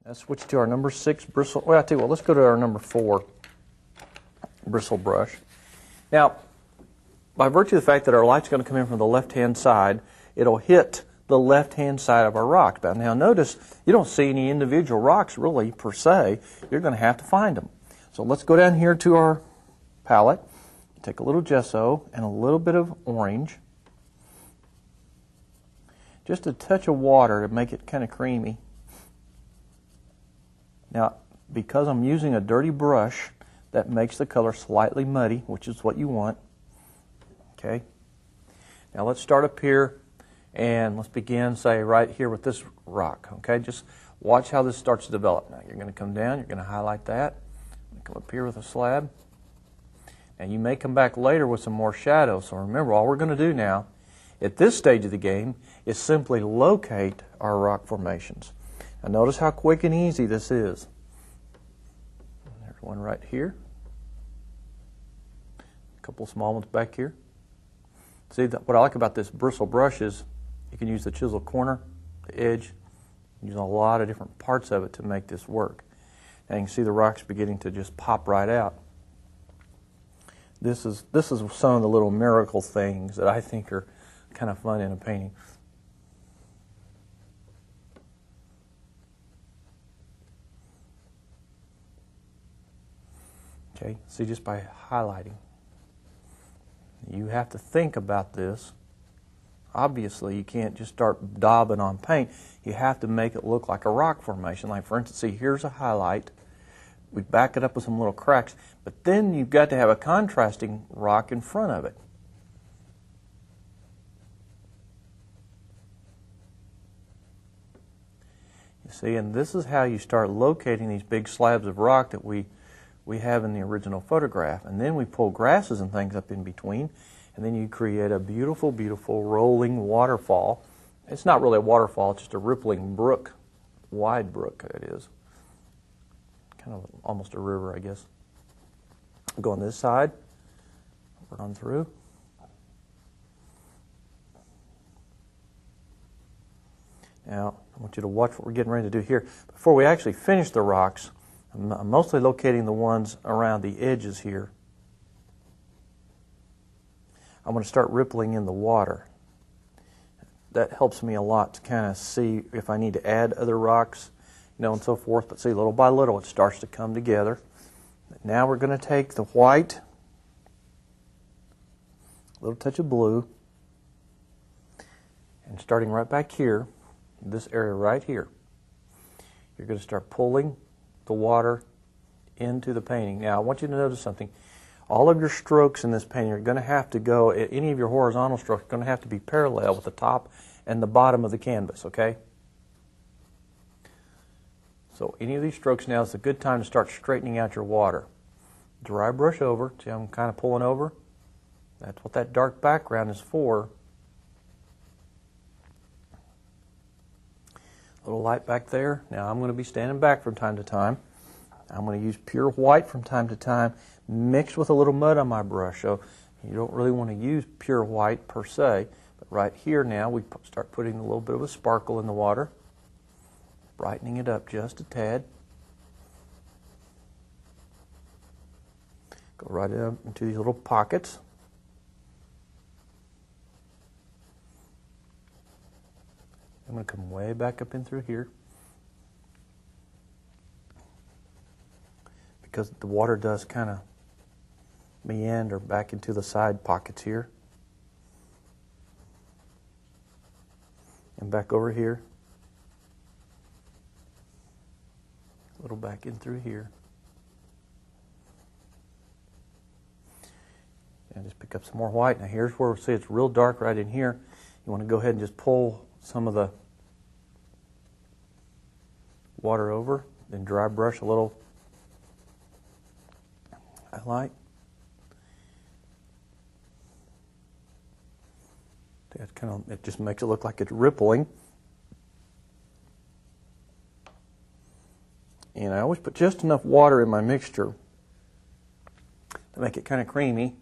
Let's switch to our number 6 bristle. Well, I tell you what, let's go to our number 4 bristle brush. Now, by virtue of the fact that our light's going to come in from the left-hand side, it'll hit the left-hand side of our rock. Now notice, you don't see any individual rocks really per se. You're going to have to find them. So let's go down here to our palette. Take a little gesso and a little bit of orange. Just a touch of water to make it kind of creamy. Now, because I'm using a dirty brush, that makes the color slightly muddy, which is what you want. Okay. Now let's start up here and let's begin, say, right here with this rock. Okay, just watch how this starts to develop. Now you're going to come down, you're going to highlight that, come up here with a slab, and you may come back later with some more shadows. So remember, all we're going to do now, at this stage of the game, is simply locate our rock formations. Now notice how quick and easy this is. There's one right here. A couple small ones back here. See, what I like about this bristle brush is you can use the chisel corner, the edge, use a lot of different parts of it to make this work. And you can see the rocks beginning to just pop right out. This is some of the little miracle things that I think are kind of fun in a painting. Okay, see, just by highlighting. You have to think about this. Obviously, you can't just start daubing on paint. You have to make it look like a rock formation. Like, for instance, see, here's a highlight. We back it up with some little cracks, but then you've got to have a contrasting rock in front of it. You see, and this is how you start locating these big slabs of rock that we have in the original photograph. And then we pull grasses and things up in between, and then you create a beautiful, beautiful rolling waterfall. It's not really a waterfall, it's just a rippling brook, wide brook it is. Kind of almost a river, I guess. Go on this side, run through. Now, I want you to watch what we're getting ready to do here. Before we actually finish the rocks, I'm mostly locating the ones around the edges here. I'm going to start rippling in the water. That helps me a lot to kind of see if I need to add other rocks, and so forth. But see, little by little, it starts to come together. Now we're going to take the white, a little touch of blue, and starting right back here, this area right here, you're going to start pulling the water into the painting. Now, I want you to notice something. All of your strokes in this painting are going to have to go, any of your horizontal strokes are going to have to be parallel with the top and the bottom of the canvas, okay? So any of these strokes now is a good time to start straightening out your water. Dry brush over. See, I'm kind of pulling over. That's what that dark background is for. A little light back there. Now I'm going to be standing back from time to time. I'm going to use pure white from time to time, mixed with a little mud on my brush. So you don't really want to use pure white per se. But right here now, we start putting a little bit of a sparkle in the water, brightening it up just a tad. Go right up into these little pockets. I'm going to come way back up in through here, because the water does kind of meander back into the side pockets here. And back over here. A little back in through here. And just pick up some more white. Now here's where we see it's real dark right in here. You want to go ahead and just pull some of the water over, then dry brush a little highlight. It just makes it look like it's rippling. And I always put just enough water in my mixture to make it kind of creamy.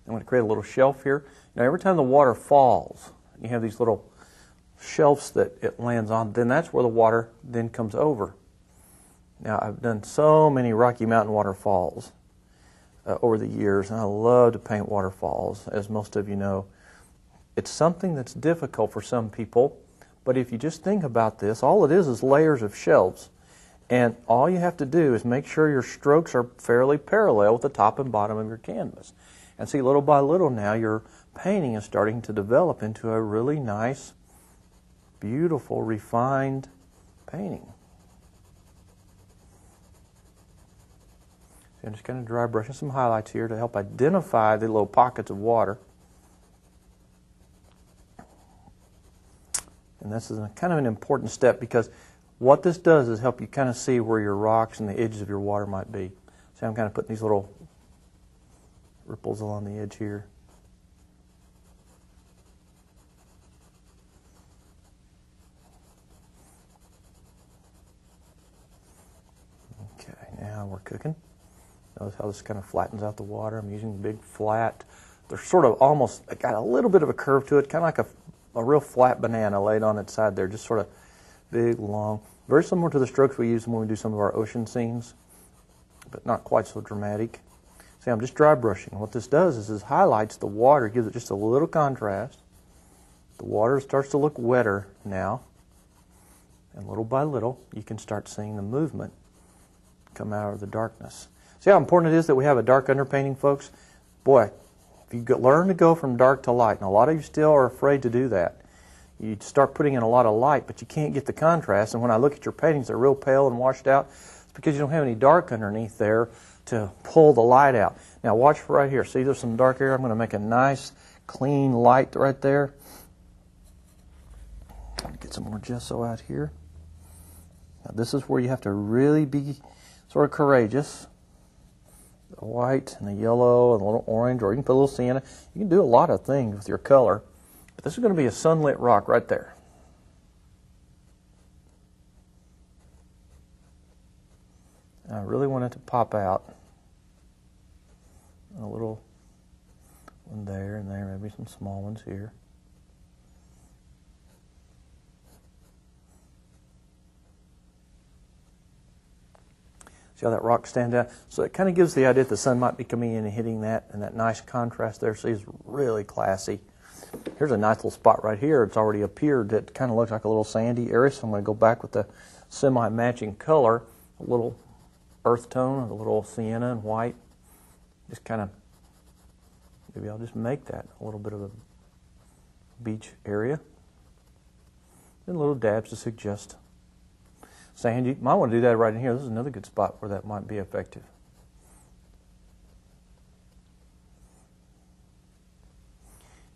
I'm going to create a little shelf here. Now every time the water falls, you have these little shelves that it lands on, then that's where the water then comes over. Now, I've done so many Rocky Mountain waterfalls over the years, and I love to paint waterfalls, as most of you know. It's something that's difficult for some people, but if you just think about this, all it is layers of shelves. And all you have to do is make sure your strokes are fairly parallel with the top and bottom of your canvas. And see, little by little now, your painting is starting to develop into a really nice, beautiful, refined painting. So I'm just kind of dry brushing some highlights here to help identify the little pockets of water. And this is kind of an important step, because what this does is help you kind of see where your rocks and the edges of your water might be. So I'm kind of putting these little ripples along the edge here. Okay, now we're cooking. Notice how this kind of flattens out the water. I'm using big flat. They're sort of almost got a little bit of a curve to it, kind of like a real flat banana laid on its side there, just sort of big, long. Very similar to the strokes we use when we do some of our ocean scenes, but not quite so dramatic. See, I'm just dry brushing. What this does is highlights the water, gives it just a little contrast. The water starts to look wetter now, and little by little, you can start seeing the movement come out of the darkness. See how important it is that we have a dark underpainting, folks? Boy, if you learn to go from dark to light, and a lot of you still are afraid to do that, you start putting in a lot of light, but you can't get the contrast. And when I look at your paintings, they're real pale and washed out. It's because you don't have any dark underneath there to pull the light out. Now watch for right here. See, there's some dark area. I'm going to make a nice, clean light right there. Get some more gesso out here. Now this is where you have to really be sort of courageous. The white and the yellow and a little orange, or you can put a little sienna. You can do a lot of things with your color. But this is going to be a sunlit rock right there. And I really want it to pop out. A little one there and there, maybe some small ones here. See how that rock stands out? So it kind of gives the idea that the sun might be coming in and hitting that, and that nice contrast there. See, it's really classy. Here's a nice little spot right here. It's already appeared that kind of looks like a little sandy area, so I'm going to go back with the semi-matching color, a little earth tone, a little sienna and white. Just kind of, maybe I'll just make that a little bit of a beach area. And little dabs to suggest sand. You might want to do that right in here. This is another good spot where that might be effective.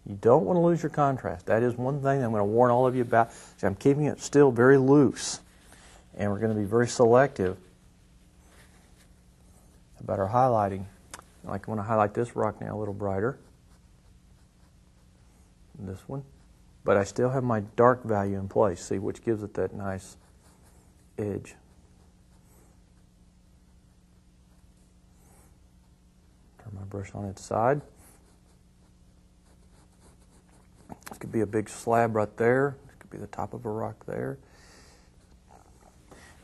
You don't want to lose your contrast. That is one thing I'm going to warn all of you about. See, I'm keeping it still very loose, and we're going to be very selective about our highlighting. Like I want to highlight this rock now a little brighter. This one. But I still have my dark value in place, see, which gives it that nice edge. Turn my brush on its side. This could be a big slab right there. This could be the top of a rock there.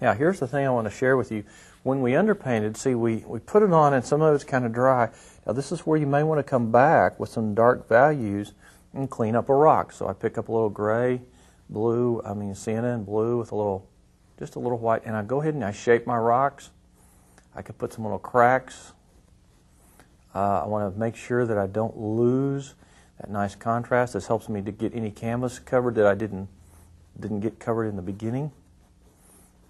Now, here's the thing I want to share with you. When we underpainted, see, we put it on and some of it's kind of dry. Now, this is where you may want to come back with some dark values and clean up a rock. So I pick up a little gray, blue, sienna and blue with just a little white, and I go ahead and I shape my rocks. I can put some little cracks. I want to make sure that I don't lose that nice contrast. This helps me to get any canvas covered that I didn't get covered in the beginning.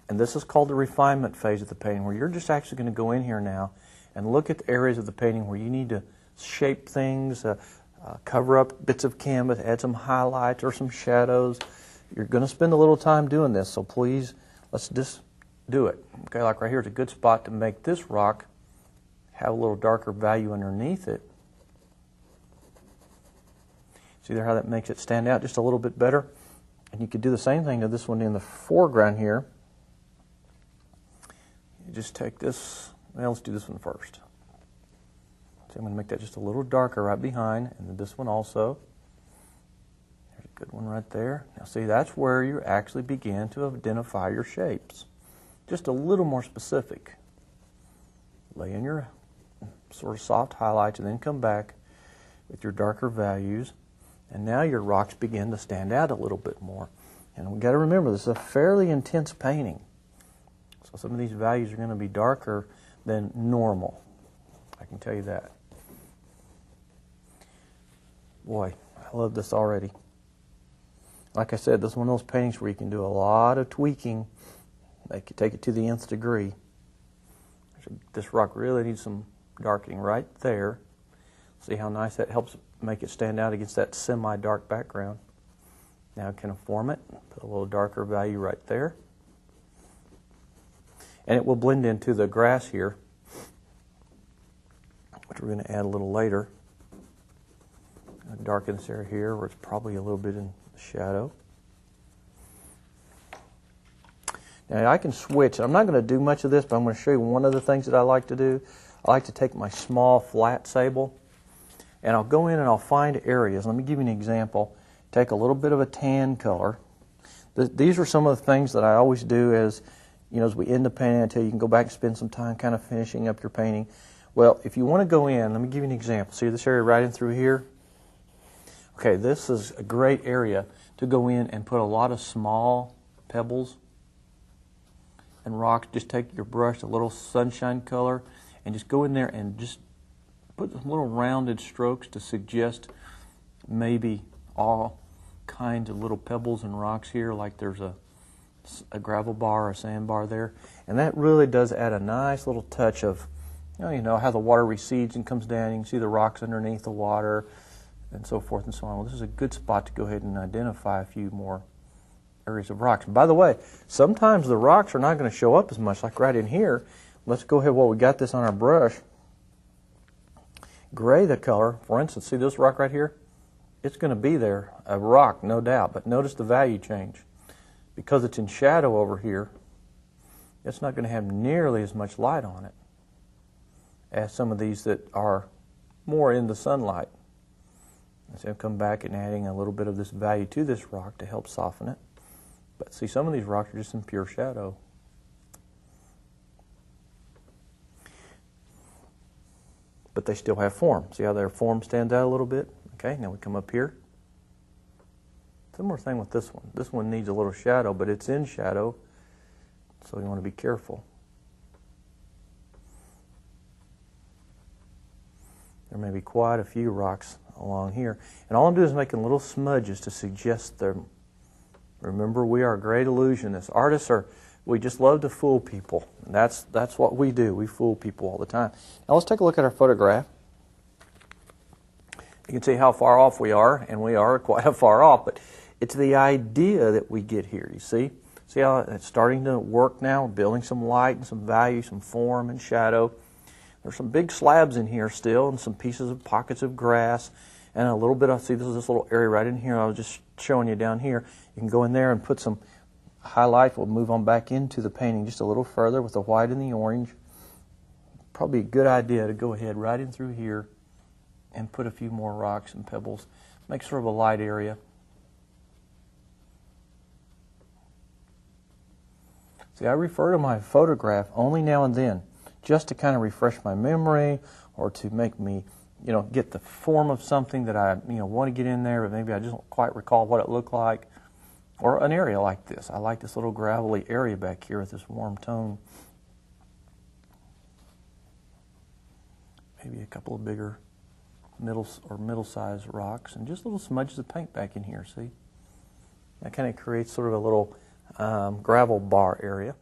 And this is called the refinement phase of the painting, where you're just actually going to go in here now and look at the areas of the painting where you need to shape things, cover up bits of canvas, add some highlights or some shadows. You're going to spend a little time doing this, so please, let's just do it. Okay, like right here is a good spot to make this rock have a little darker value underneath it. See there how that makes it stand out just a little bit better? And you could do the same thing to this one in the foreground here. You just take this, well, let's do this one first. So I'm going to make that just a little darker right behind, and then this one also. There's a Good one right there. Now see, that's where you actually begin to identify your shapes. Just a little more specific. Lay in your sort of soft highlights and then come back with your darker values. And now your rocks begin to stand out a little bit more. And we've got to remember, this is a fairly intense painting. So some of these values are going to be darker than normal. I can tell you that. Boy, I love this already. Like I said, this is one of those paintings where you can do a lot of tweaking. They could take it to the nth degree. This rock really needs some darkening right there. See how nice that helps make it stand out against that semi-dark background. Now kind of form it, put a little darker value right there. And it will blend into the grass here, which we're going to add a little later. Darken this area here where it's probably a little bit in the shadow. Now I can switch. I'm not going to do much of this, but I'm going to show you one of the things that I like to do. I like to take my small flat sable and I'll go in and I'll find areas. Let me give you an example. Take a little bit of a tan color. These are some of the things that I always do as we end the painting. I tell you can go back and spend some time kind of finishing up your painting. Well, if you want to go in, let me give you an example. See this area right in through here? Okay, this is a great area to go in and put a lot of small pebbles and rocks. Just take your brush, a little sunshine color, and just go in there and just put some little rounded strokes to suggest maybe all kinds of little pebbles and rocks here, like there's a gravel bar or a sandbar there. And that really does add a nice little touch of, you know how the water recedes and comes down. You can see the rocks underneath the water and so forth and so on. Well, this is a good spot to go ahead and identify a few more areas of rocks. And by the way, sometimes the rocks are not going to show up as much, like right in here. Let's go ahead, while we got this on our brush, gray the color. For instance, see this rock right here? It's going to be there, a rock, no doubt, but notice the value change. Because it's in shadow over here, it's not going to have nearly as much light on it as some of these that are more in the sunlight. So I'll come back and adding a little bit of this value to this rock to help soften it. But see, some of these rocks are just in pure shadow. But they still have form. See how their form stands out a little bit? Okay, now we come up here. Similar thing with this one. This one needs a little shadow, but it's in shadow, so you want to be careful. There may be quite a few rocks along here. And all I'm doing is making little smudges to suggest them. Remember, we are great illusionists. Artists we just love to fool people. And that's what we do. We fool people all the time. Now let's take a look at our photograph. You can see how far off we are, and we are quite far off, but it's the idea that we get here, you see? See how it's starting to work now? We're building some light and some value, some form and shadow. There's some big slabs in here still, and some pieces of pockets of grass, and a little bit of, see this is this little area right in here I was just showing you down here. You can go in there and put some highlight. We'll move on back into the painting just a little further with the white and the orange. Probably a good idea to go ahead right in through here and put a few more rocks and pebbles. Make sort of a light area. See, I refer to my photograph only now and then, just to kind of refresh my memory or to make me, get the form of something that I, want to get in there, but maybe I just don't quite recall what it looked like. Or an area like this. I like this little gravelly area back here with this warm tone. Maybe a couple of bigger middle-sized rocks and just little smudges of paint back in here, see? That kind of creates sort of a little gravel bar area.